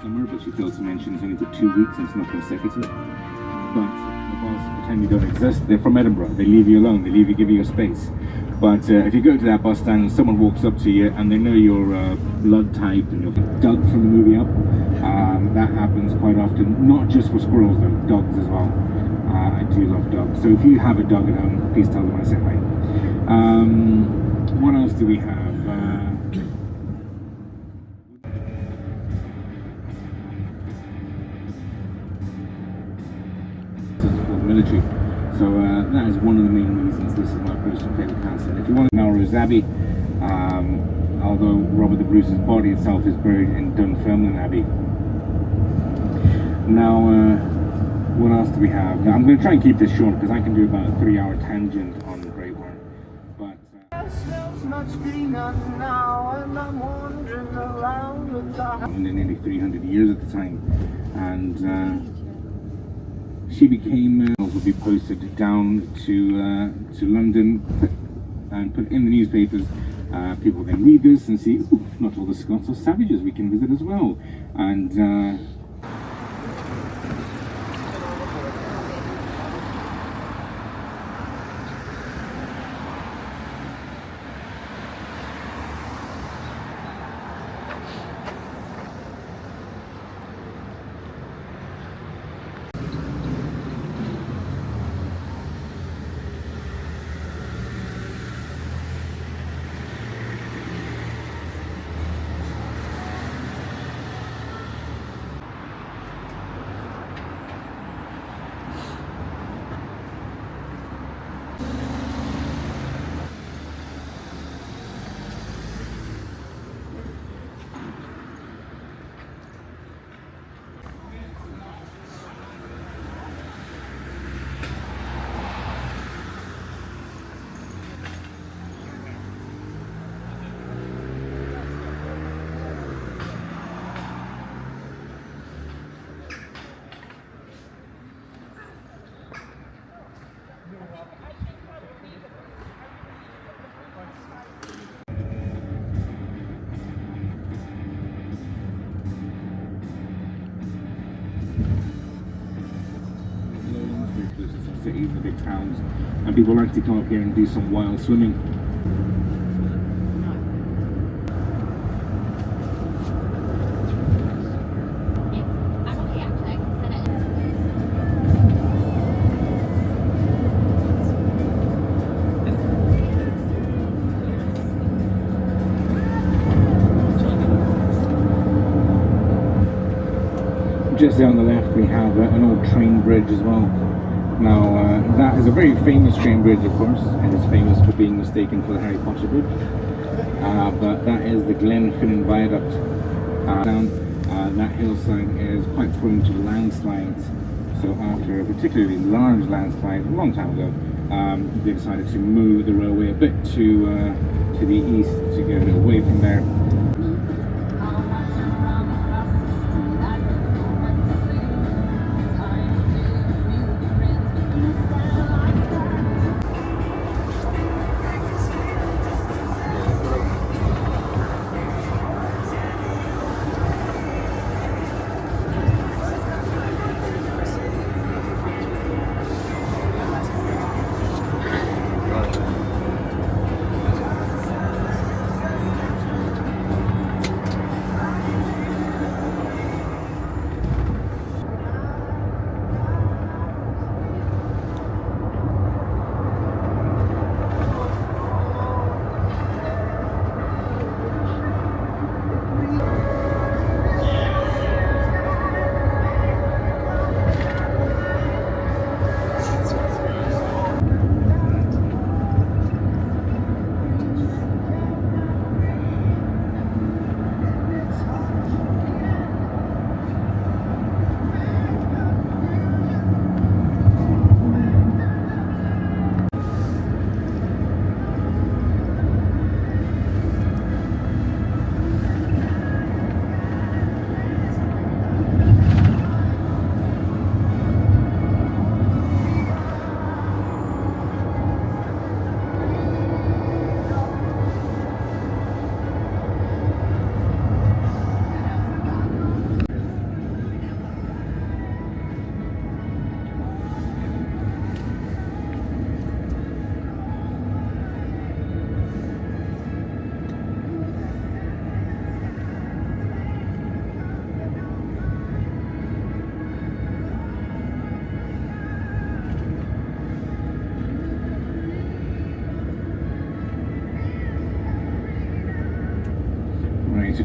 summer, but she failed to mention it's only for 2 weeks and it's not consecutive. But the bars pretend you don't exist. They're from Edinburgh. They leave you alone. They leave you, give you your space. But if you go to that bus stand and someone walks up to you and they know your blood type and you're Doug from the movie Up, that happens quite often. Not just for squirrels though, dogs as well. I do love dogs. So if you have a dog at home, please tell them I said hi. What else do we have? Military. So that is one of the main reasons this is my personal favourite castle. If you want to know Melrose Abbey, although Robert the Bruce's body itself is buried in Dunfermline Abbey. Now, what else do we have? Now, I'm going to try and keep this short because I can do about a 3-hour tangent on Great War. But nearly 300 years at the time, and she became will be posted down to London and put in the newspapers. People then read this and see, ooh, not all the Scots are savages, we can visit as well. And cities, the big towns, and people like to come up here and do some wild swimming. Just there on the left we have an old train bridge as well. Now that is a very famous train bridge, of course. It is famous for being mistaken for the Harry Potter bridge. But that is the Glencoe viaduct. That hillside is quite prone to landslides. So after a particularly large landslide a long time ago, they decided to move the railway a bit to the east to get it away from there.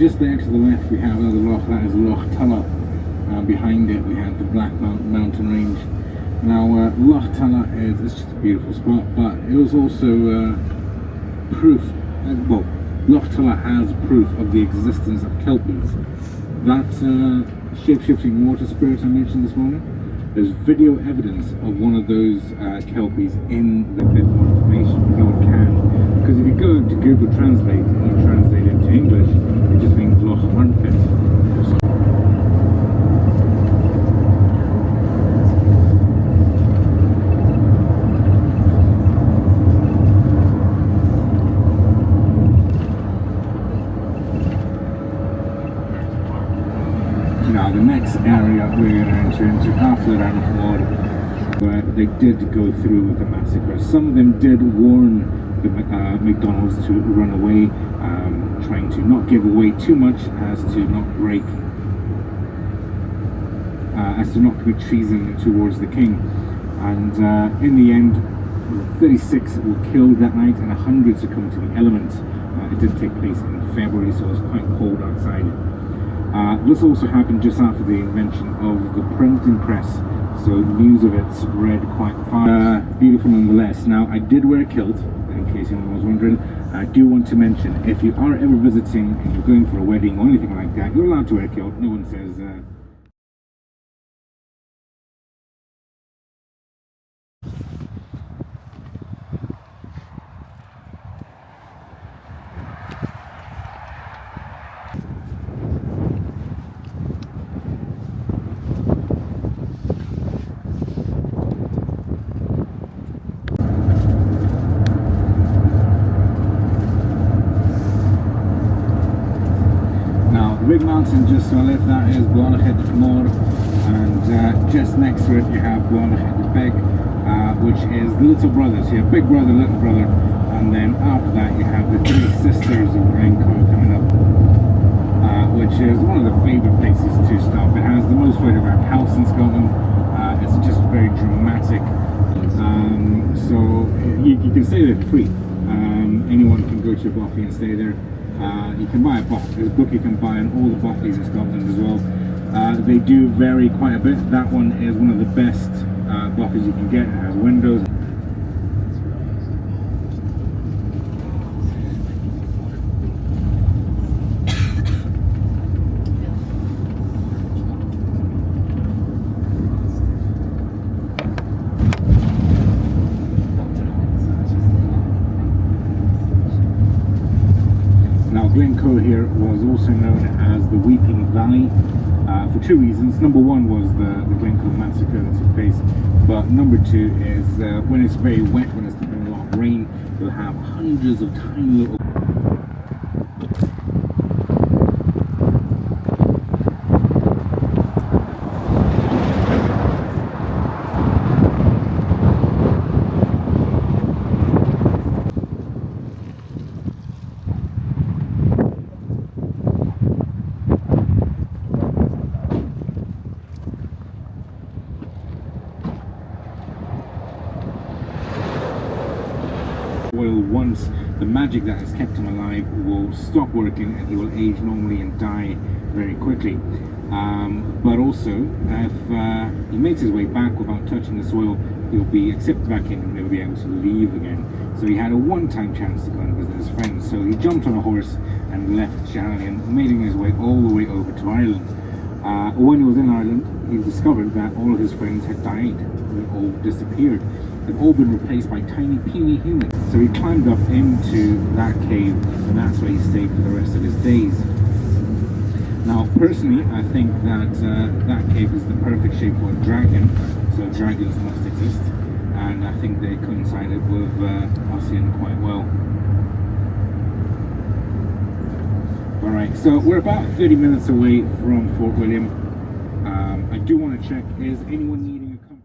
just there to the left we have another loch, that is Loch Tulla. Behind it we have the Black Mountain Range. Now Loch Tulla is just a beautiful spot, but it was also proof, well, Loch Tulla has proof of the existence of kelpies. That shape-shifting water spirit I mentioned this morning, there's video evidence of one of those kelpies in the bit more information God can. Because if you go to Google Translate and you translate it to English, it just means Loch Armpit. Now the next area we're going to enter into after that where they did go through with the massacre. Some of them did warn the McDonald's to run away, trying to not give away too much as to not break, as to not commit treason towards the king. And in the end, 36 were killed that night and 100 succumbed to the elements. It did take place in February, so it was quite cold outside. This also happened just after the invention of the printing press, so news of it spread quite fast. Beautiful nonetheless. Now, I did wear a kilt, in case anyone was wondering. I do want to mention, if you are ever visiting and you're going for a wedding or anything like that, you're allowed to wear a kilt. No one says... big mountain just to our left, that is Blonachet Mor, and just next to it you have Blonachet Beg, which is the little brother. So you have big brother, little brother, and then after that you have the three sisters of Glencoe coming up, which is one of the favourite places to stop. It has the most photographed house in Scotland. It's just very dramatic, so you can stay there for free. Anyone can go to a buffet and stay there. You can buy a book. There's a book you can buy on all the buffets in Scotland as well. They do vary quite a bit. That one is one of the best buffets you can get. It has windows. Glencoe here was also known as the Weeping Valley for two reasons. Number one was the Glencoe massacre that took place, but number two is when it's very wet, when it's a lot of rain, you'll have hundreds of tiny little once the magic that has kept him alive will stop working and he will age normally and die very quickly. But also, if he makes his way back without touching the soil, he'll be accepted back in and he'll be able to leave again. So he had a one-time chance to go and visit his friends. So he jumped on a horse and left Eilean, making his way all the way over to Ireland. When he was in Ireland, he discovered that all of his friends had died. They all disappeared. They've all been replaced by tiny puny humans. So he climbed up into that cave, and that's where he stayed for the rest of his days. Now, personally, I think that that cave is the perfect shape for a dragon. So dragons must exist, and I think they coincided with Eilean quite well. Alright, so we're about 30 minutes away from Fort William. I do want to check, is anyone needing a comfort?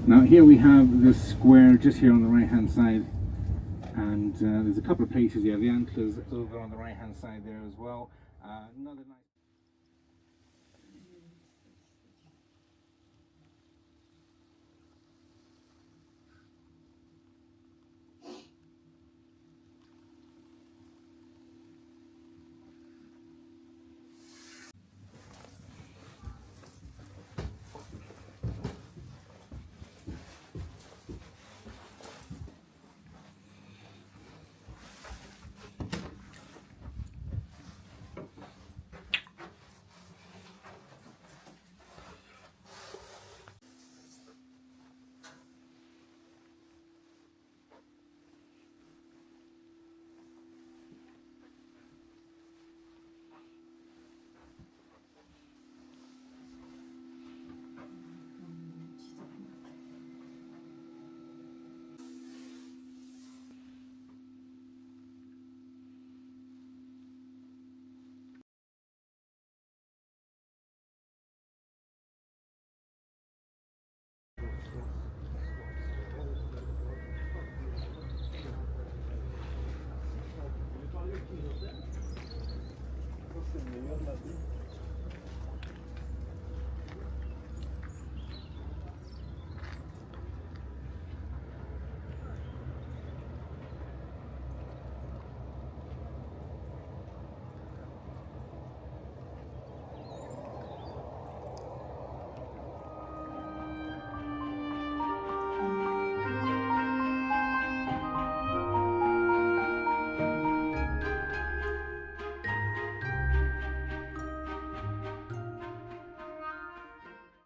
Now here we have the square just here on the right hand side, and there's a couple of places here. The antlers over on the right hand side there as well. Another nice